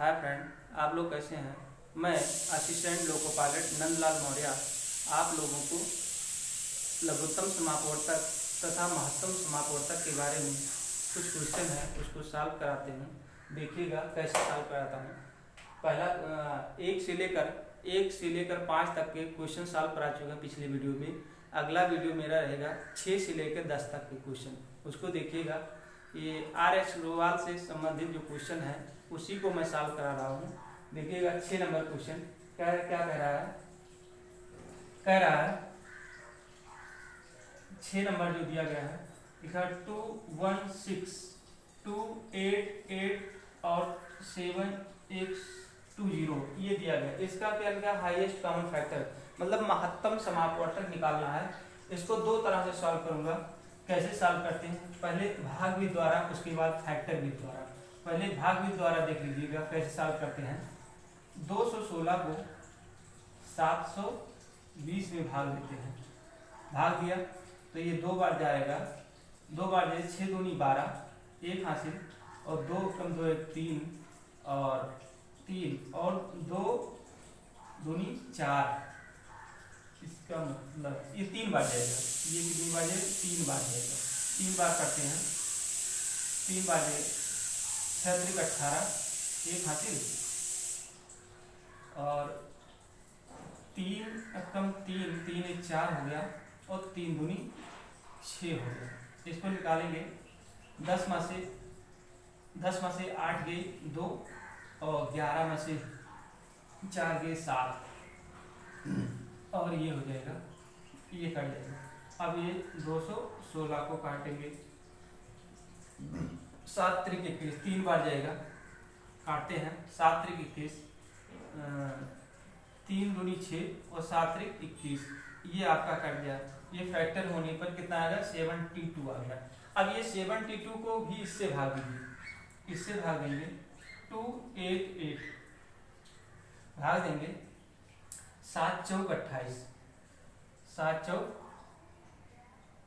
Hi friend, आप लोग कैसे हैं। मैं assistant loco pilot Nandlal Maurya आप लोगों को लघुत्तम समापवर्तक तथा महत्तम समापवर्तक के बारे में कुछ क्वेश्चन है उसको सॉल्व कराते हूँ। देखिएगा कैसे सॉल्व कराता हूँ। पहला एक से लेकर 5 तक के क्वेश्चन सॉल्व करा चुका पिछले वीडियो में। अगला वीडियो मेरा रहेगा 6 से लेकर 10 तक के क्वेश्चन, उसको देखिएगा। ये RS अग्रवाल से संबंधित जो क्वेश्चन है उसी को मैं सॉल्व करा रहा हूँ। देखिएगा 6 नंबर क्वेश्चन क्या कह रहा है 6 नंबर जो दिया गया है लिखा 216 288 और 7x20 ये दिया गया। इसका क्या लिखा, हाईएस्ट कॉमन फैक्टर मतलब महत्तम समापवर्तक निकालना है। इसको दो तरह से सॉल्व करूंगा। कैसे सॉल्व करते हैं, पहले भाग विधि द्वारा, उसके बाद फैक्टर विधि द्वारा। पहले भाग विधि द्वारा देख लीजिएगा कैसे सॉल्व करते हैं। 216 को 720 में भाग देते हैं। भाग दिया तो ये 2 बार जाएगा, 2 बार जाए 6 दूनी 12, 1 हासिल और 2 कम 2 1 3 और 3 और 2 दूनी 4। इसका मतलब ये 3 बार जाएगा। ये कितनी बार जाएगा, 3 बार जाएगा। 3 बार करते हैं, 3 बार जाए 6 3 18, 1 हासिल और 3 कम 3 3 1 4 हो गया और 3 दूनी 6 हो गया। इसको निकालेंगे। 10 में से 8 गए 2 और 11 में से 4 गए 7 और ये हो जाएगा, ये कट जाएगा। अब ये 216 को काटेंगे। 7 त्रिक 21, 3 बार जाएगा, काटते हैं। 7 त्रिक 21, 3 दूनी 6 और 7 त्रिक 21, ये आपका कट गया। ये फैक्टर होने पर कितना आ गया, 72 आ गया। अब ये 72 को भी इससे भाग दीजिए, इससे भाग देंगे 288 भाग देंगे 7 चौक 28, 7 चौक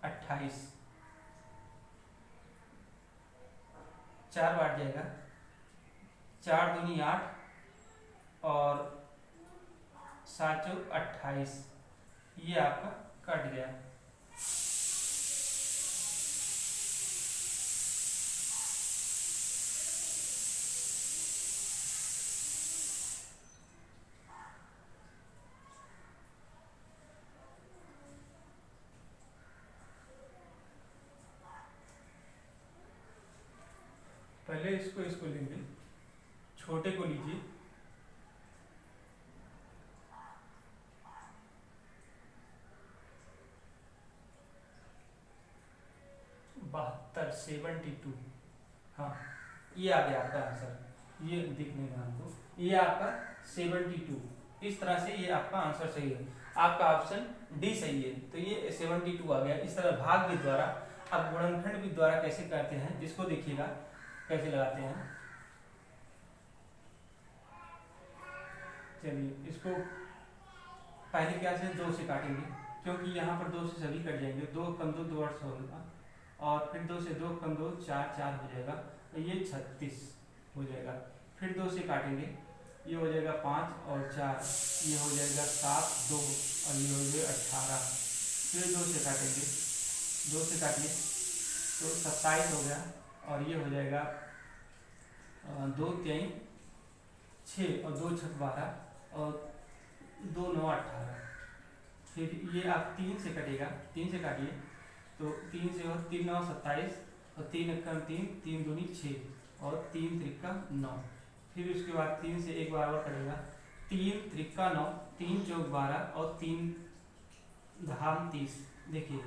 28, 4 बार जाएगा, 4 दूनी 8 और 7 चौक 28, ये आपका कट गया। पहले इसको लेंगे, छोटे को लीजिए। बहत्तर 72, हाँ ये आ गया आपका आंसर। ये दिख नहीं रहा हमको, ये आपका 72। इस तरह से ये आपका आंसर सही है। आपका ऑप्शन डी सही है। तो ये 72 आ गया। इस तरह भाग विधि द्वारा। अब गुणनखंड विधि द्वारा कैसे करते हैं इसको देखिएगा कैसे लगाते हैं। चलिए इसको पहले क्या से 2 से काटेंगे, क्योंकि यहाँ पर 2 से सभी कट जाएंगे। 2 कम 2 2 8 होगा और फिर 2 से 2 कम 2 4 4 हो जाएगा, तो ये 36 हो जाएगा। फिर 2 से काटेंगे, ये हो जाएगा 5 और 4, ये हो जाएगा 7 2 और ये हो जाएगा 18। फिर 2 से काटेंगे, 2 से काटिए तो 27 हो गया और ये हो जाएगा 2 3 6 और 2 6 12 और 2 9 18। फिर ये आप 3 से कटेगा, 3 से काटिए तो 3 से और 3 9 27 और 3 1 3 3 दूनी 6 और 3 त्रिका 9। फिर उसके बाद 3 से एक बार और कटेगा, 3 त्रिका 9, 3 चौक 12 और 3 धाम 30। देखिए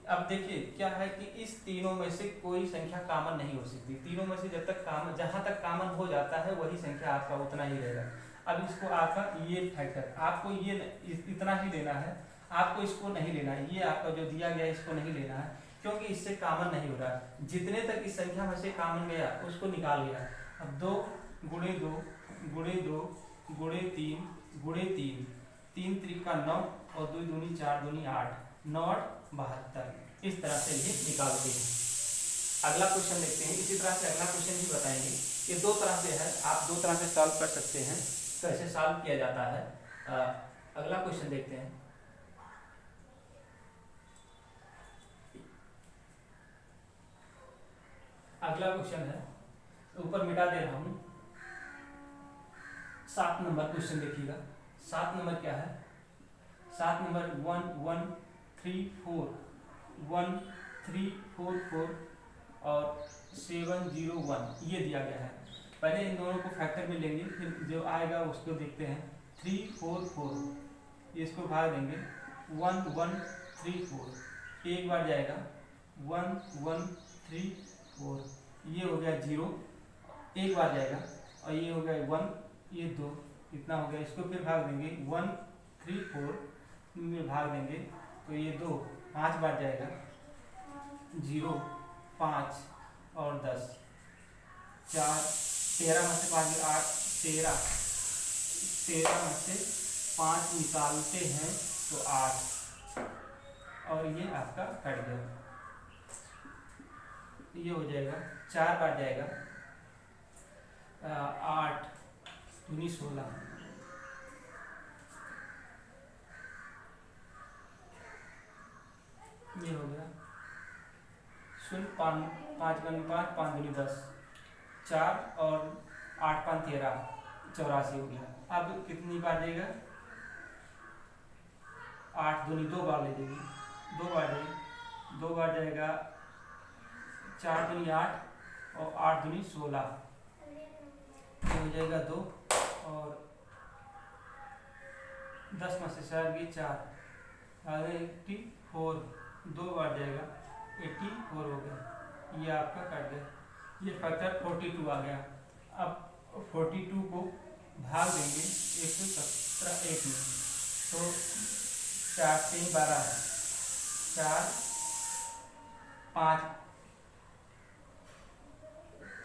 अब देखिए क्या है कि इस तीनों में से कोई संख्या कॉमन नहीं हो सकती। तीनों में से जब तक कॉमन, जहां तक कॉमन हो जाता है वही संख्या आपका उतना ही रहेगा। अब इसको आपका ये फैक्टर आपको ये इतना ही लेना है, आपको इसको नहीं लेना है। ये आपका जो दिया गया इसको नहीं लेना है, क्योंकि इससे कॉमन नहीं हो रहा है। जितने तक इस संख्या में से कॉमन गया उसको निकाल गया। अब 2 गुणे 2 गुणे 2 गुणे 3 गुणे 3, 3 त्रिका 9 और 2 दूनी 4 दूनी 8, 9 8 72। इस तरह से ये निकालते हैं। अगला क्वेश्चन देखते हैं। इसी तरह से अगला क्वेश्चन भी बताएंगे। ये दो तरह से है, आप दो तरह से सॉल्व कर सकते हैं, कैसे सॉल्व किया जाता है। अगला क्वेश्चन देखते हैं। अगला क्वेश्चन है, ऊपर मिटा दे रहा हूं, 7 नंबर क्वेश्चन देखिएगा। 7 नंबर क्या है? 7 नंबर 1 1 3 4 1 3 4 4 और 7 0 1 ये दिया गया है। पहले इन दोनों को फैक्टर में लेंगे, फिर जो आएगा उसको देखते हैं। 3 4 4 इसको भाग देंगे। 1 1 3 4 एक बार जाएगा। 1 1 3 4 ये हो गया 0, एक बार जाएगा। और ये हो गया 1, ये 2, इतना हो गया। इसको फिर भाग देंगे। 1 3 4 में भाग देंगे तो ये 2 5 बार जाएगा। 0 5 और 10 4 13 में से 5 8 13 13 में से 5 निकालते हैं तो 8 और ये आपका कट गया। ये हो जाएगा 4 बार जाएगा। 8 दूनी 16 ये हो गया। 0 5 5 5 5 दूनी 10 4 और 8 5 13 84 हो गया। अब कितनी बार जाएगा? 8 दूनी 2 बार ले जाएगी, 2 बार जाएगी, 2 बार जाएगा। 4 दूनी 8 और 8 दूनी 16 ये हो जाएगा 2 और 10 में से 4 गई 4 84 2 बार जाएगा। 84 हो गया। ये आपका कट गया। ये फैक्टर 42 आ गया। अब 42 को भाग देंगे 117 1 में तो 4 3 12 है। 4 5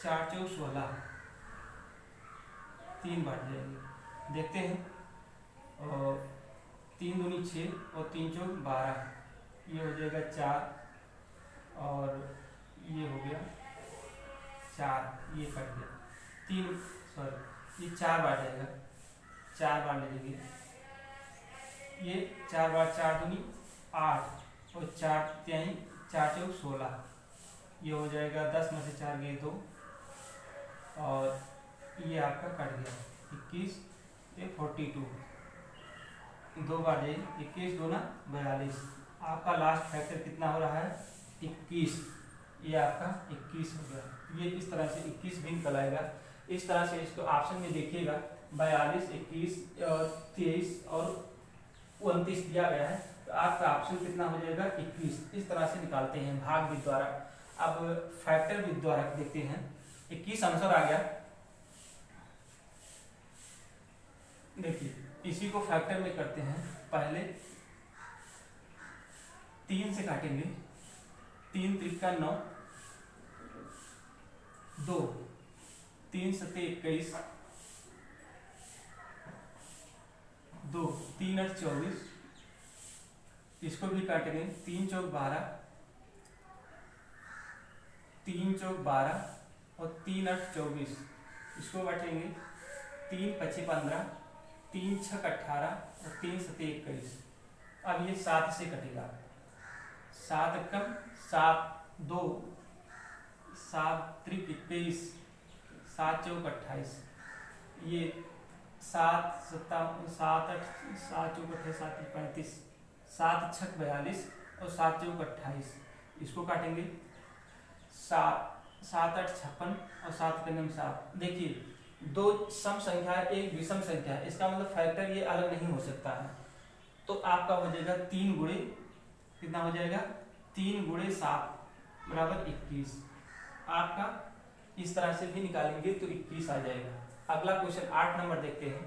4 4 16 3 बार जाएंगे। देखते हैं। और 3 दूनी 6 और 3 चौक 12 ये हो जाएगा 4 और ये हो गया 4 ये कट गया। 3 सॉरी ये 4 बार जाएगा। 4 बार ले लेंगे। ये 4 बार 4 दूनी 8 और 4 3 4 चौक 16 ये हो जाएगा। 10 में से 4 गए 2 और ये आपका कट गया। 21 ये 42 2 बार जाइए। 21 2 ना 42 आपका लास्ट फैक्टर कितना हो रहा है? 21। ये आपका 21 हो गया। ये इस तरह से 21 भी निकल आएगा। इस तरह से इसको ऑप्शन में देखिएगा 42 21 और 23 और 29 दिया गया है तो आपका ऑप्शन कितना हो जाएगा? 21। इस तरह से निकालते हैं भाग विधि द्वारा। अब फैक्टर विधि द्वारा देखते हैं। 21 आंसर आ गया। देखिए इसी को फैक्टर में करते हैं। पहले 3 से काटेंगे। 3 त्रिका 9 2 3 7 21 2 3 8 24 इसको भी काटेंगे। 3 चौक 12 3 चौक 12 और 3 8 24 इसको काटेंगे। 3 25 15 3 6 18 और 3 7 21। अब ये 7 से कटेगा। 7 कम 7 2 7 त्रिक 21 7 चौक 28 ये 7 7 7 8 7 चौक 28 7 35 7 6 42 और 7 चौक 28 इसको काटेंगे। 7 7 8 56 और 7 के 7। देखिए 2 सम संख्या है, एक विषम संख्या है, इसका मतलब फैक्टर ये अलग नहीं हो सकता है। तो आपका हो जाएगा 3 गुणे कितना हो जाएगा? 3 गुणे 7 बराबर 21। आपका इस तरह से भी निकालेंगे तो 21 आ जाएगा। अगला क्वेश्चन 8 नंबर देखते हैं।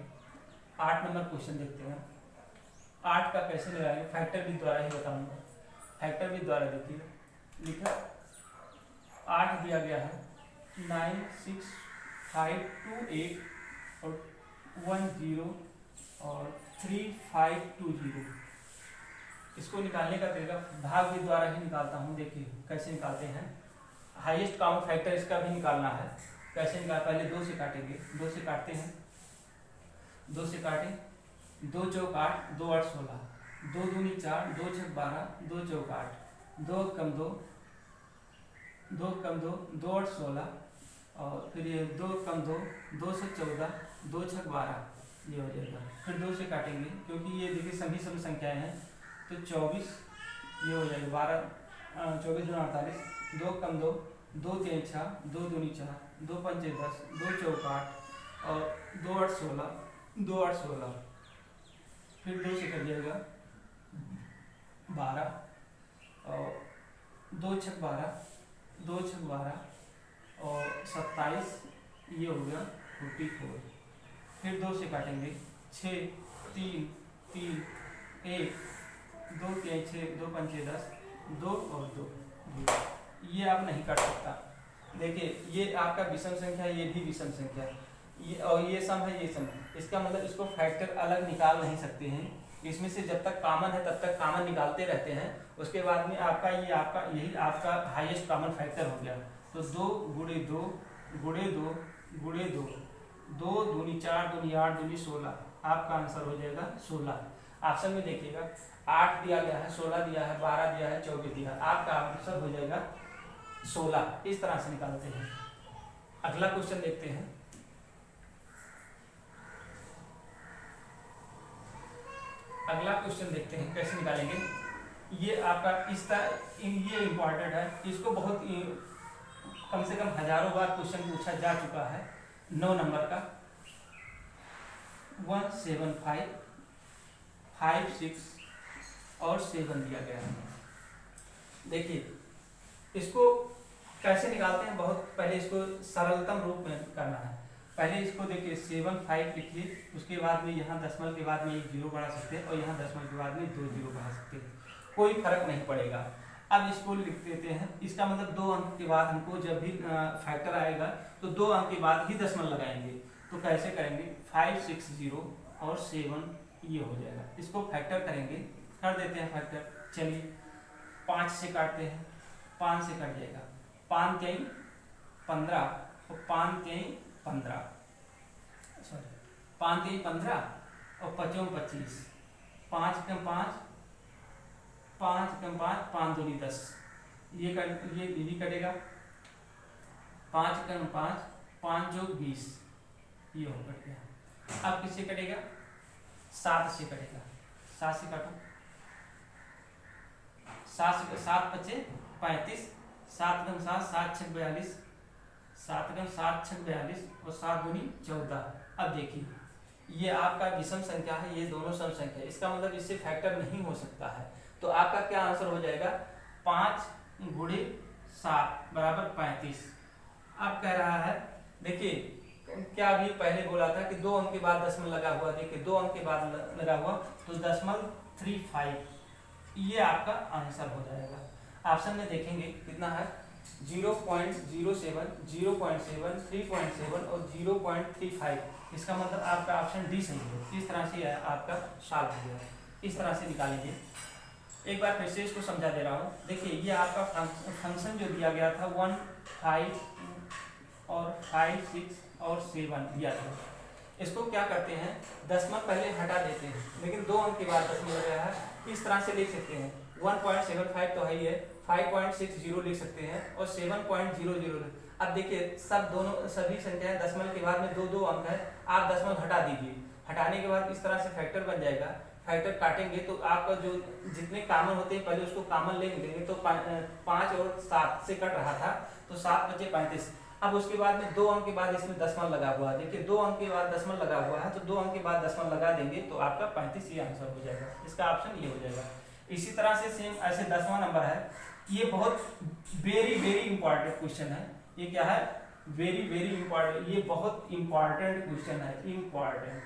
8 नंबर क्वेश्चन देखते हैं। 8 का कैसे लगाएंगे? फैक्टर भी द्वारा ही बताऊंगा। फैक्टर भी द्वारा देखिए लिखा 8 दिया गया है 9 6 5 2 8 और 1 0 और 3 5 2 0। इसको निकालने का तरीका भाग भी द्वारा ही निकालता हूँ। देखिए कैसे निकालते हैं। हाईएस्ट कॉमन फैक्टर इसका भी निकालना है। कैसे निकाल, पहले 2 से काटेंगे, 2 से काटते हैं, 2 से काटें, 2 चौक 8, 2 8 16, 2 दूनी 4, 2 छक 12, 2 चौक 8, 2 कम 2, 2 कम 2, 2 8 16, और फिर ये 2 कम 2, 2 से 14, 2 छक 12, ये हो जाएगा। फिर 2 से काटेंगे क्योंकि ये देखिए सभी सम संख्याएं हैं, तो 24 ये हो जाएगा, 12 24 दूनी 48, 2 कम 2, 2 3 6, 2 दूनी 4, 2 पंचे 10, 2 चौक 8, और 2 8 16, 2 8 16, फिर 2 से कर जाएगा 12, और 2 छक 12, 2 छक 12, और 27, ये हो गया 44। फिर 2 से काटेंगे, 6 3 3 1, 2 3 6, 2 पंचे 10, 2 और 2, ये आप नहीं काट सकता। देखिए ये आपका विषम संख्या, ये भी विषम संख्या, ये और ये सम है, ये सम है, इसका मतलब इसको फैक्टर अलग निकाल नहीं सकते हैं। इसमें से जब तक कॉमन है तब तक कॉमन निकालते रहते हैं, उसके बाद में आपका यही आपका हाईएस्ट कॉमन फैक्टर हो गया। तो 2 गुणे 2 गुणे 2 गुणे 2, 2 दूनी 4, दूनी 8, दूनी 16, आपका आंसर हो जाएगा 16। ऑप्शन में देखिएगा 8 दिया गया है, 16 दिया है, 12 दिया है, 24 दिया है, आपका आंसर हो जाएगा 16। इस तरह से निकालते हैं। अगला क्वेश्चन देखते हैं। अगला क्वेश्चन देखते हैं कैसे निकालेंगे। ये आपका ये इम्पॉर्टेंट है, इसको बहुत कम से कम हजारों बार क्वेश्चन पूछा जा चुका है। 9 नंबर का 1 7 5 5 6 और 7 दिया गया है। देखिए इसको कैसे निकालते हैं, बहुत पहले इसको सरलतम रूप में करना है। पहले इसको देखिए 7 5 लिखिए, उसके बाद में यहाँ दशमलव के बाद में 1 0 बढ़ा सकते हैं, और यहाँ दशमलव के बाद में 2 0 बढ़ा सकते हैं, कोई फर्क नहीं पड़ेगा। अब इसको लिख देते हैं, इसका मतलब 2 अंक के बाद हमको जब भी फैक्टर आएगा तो 2 अंक के बाद ही दशमलव लगाएंगे। तो कैसे करेंगे, 5 6 0 और 7 ये हो जाएगा। इसको फैक्टर करेंगे, कर देते हैं फैक्टर। चलिए 5 से काटते हैं, 5 से कट जाएगा, 5 3 15 और 5 3 15, सॉरी 5 3 15 और 5 25, 5 कम 5 5 कम 5 5 दूनी 10, ये भी कटेगा। 5 कम 5 5 जोग 20, ये हो कट गया। अब किससे कटेगा, 7 से कटेगा, 7 से काटो, 7 बचे 35, 7 कम 7 7 6 42, 7 कम 7 6 42 और 7 दूनी 14। अब देखिए ये आपका विषम संख्या है, ये दोनों सम संख्या है, इसका मतलब इससे फैक्टर नहीं हो सकता है। तो आपका क्या आंसर हो जाएगा, 5 गुणे 7 बराबर 35। अब कह रहा है, देखिए क्या अभी पहले बोला था कि 2 अंक के बाद दशमलव लगा हुआ, देखिए 2 अंक के बाद लगा हुआ तो 0.35, ये आपका आंसर हो जाएगा। ऑप्शन में देखेंगे कितना है, 0.07 0.7 3.7 और 0.35, इसका मतलब आपका ऑप्शन डी सही है। इस तरह से आपका सॉल्व हो गया, इस तरह से निकालेंगे। एक बार फिर से इसको समझा दे रहा हूँ। देखिए ये आपका फंक्शन जो दिया गया था 1 5 और 5 6 और 7 दिया था, इसको क्या करते हैं, दशमलव पहले हटा देते हैं, लेकिन 2 अंक के बाद दशमलव गया है, इस तरह से लिख सकते हैं। 1.75 तो है ही है, 5.60 लिख सकते हैं और 7.00। अब देखिए सभी संख्याएं दशमलव के बाद में 2 अंक है, आप दशमलव हटा दीजिए, हटाने के बाद इस तरह से फैक्टर बन जाएगा। फैक्टर काटेंगे तो आपका जो जितने कॉमन होते हैं पहले उसको कॉमन ले लेंगे, तो 5 और 7 से कट रहा था तो 7 बचे 35। अब उसके बाद में 2 अंक के बाद इसमें दशमलव लगा हुआ है, देखिए 2 अंक के बाद दशमलव लगा हुआ है, तो 2 अंक के बाद दशमलव लगा देंगे तो आपका 35 ये आंसर हो जाएगा, इसका ऑप्शन ये हो जाएगा। इसी तरह से सेम ऐसे 10वां नंबर है, ये बहुत वेरी इंपॉर्टेंट क्वेश्चन है। ये क्या है, वेरी इंपॉर्टेंट, ये बहुत इंपॉर्टेंट क्वेश्चन है, इम्पॉर्टेंट,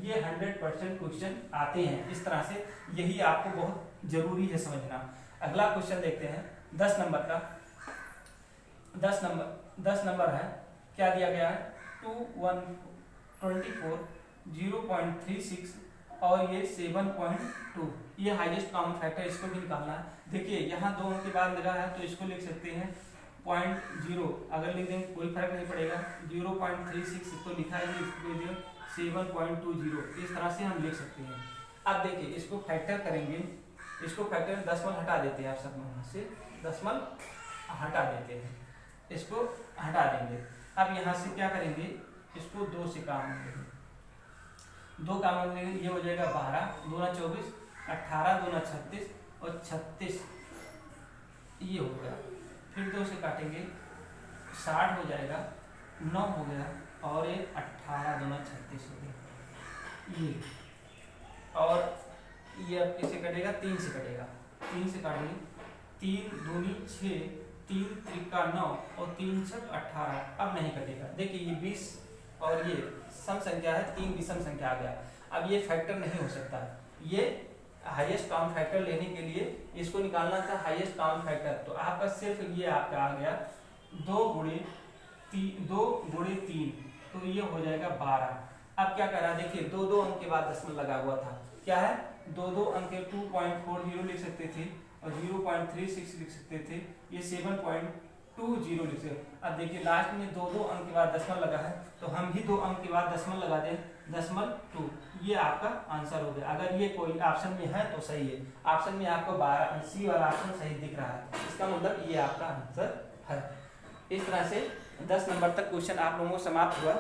ये 100% क्वेश्चन आते हैं इस तरह से, यही आपको बहुत जरूरी है समझना। अगला क्वेश्चन देखते हैं 10 नंबर का। 10 नंबर है, क्या दिया गया है, 2 1 24 0.36 और ये 7.2, ये हाईएस्ट कॉमन फैक्टर, इसको भी निकालना है। देखिए यहाँ 2 अंक के बाद लगा है तो इसको लिख सकते हैं 0.0, अगर लिख देंगे कोई फर्क नहीं पड़ेगा। 0.36 तो लिखा है, इसको 7.20, इस तरह से हम लिख सकते हैं। अब देखिए इसको फैक्टर करेंगे, इसको फैक्टर दशमलव हटा देते हैं, आप सब यहाँ से दशमलव हटा देते हैं, इसको हटा देंगे। अब यहाँ से क्या करेंगे, इसको 2 से काम लेंगे, 2 काम लेंगे, ये हो जाएगा 12, 2 × 24, 18, 2 × 36 और 36 ये हो गया। फिर 2 से काटेंगे 60 हो जाएगा, 9 हो गया और ये 18, 2 × 36 हो गया ये। और ये अब किससे कटेगा, 3 से कटेगा, 3 से काटेंगे, 3 दूनी 6, 3 त्रिका 9 और 3 छक 18, अब नहीं कटेगा। देखिए ये 20 और ये सम संख्या है, 3 विषम संख्या आ गया। अब ये फैक्टर नहीं हो सकता, ये हाईएस्ट कॉमन फैक्टर लेने के लिए इसको निकालना था हाईएस्ट कॉमन फैक्टर, तो आपका सिर्फ ये आपका आ गया 2 × 3, तो ये हो जाएगा 12। अब क्या करा, देखिए 2 अंक के बाद दशमलव लगा हुआ था, क्या है 2 अंक के 2.40 लिख सकते थे और 0.36 लिख सकते थे, ये 7.20 लिख सकते। अब देखिए लास्ट में 2 अंक के बाद दशमलव लगा है, तो हम भी 2 अंक के बाद दशमलव लगा दें, 0.2, ये आपका आंसर हो गया। अगर ये कोई ऑप्शन में है तो सही है, ऑप्शन में आपको 12 सी वाला ऑप्शन सही दिख रहा है, इसका मतलब ये आपका आंसर है। इस तरह से 10 नंबर तक क्वेश्चन आप लोगों को समाप्त हुआ।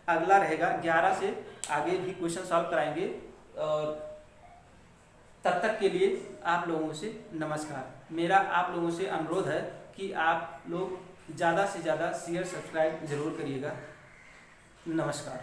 अगला रहेगा 11 से आगे भी क्वेश्चन सॉल्व कराएंगे, और तब तक के लिए आप लोगों से नमस्कार। मेरा आप लोगों से अनुरोध है कि आप लोग ज़्यादा से ज़्यादा शेयर सब्सक्राइब जरूर करिएगा। नमस्कार।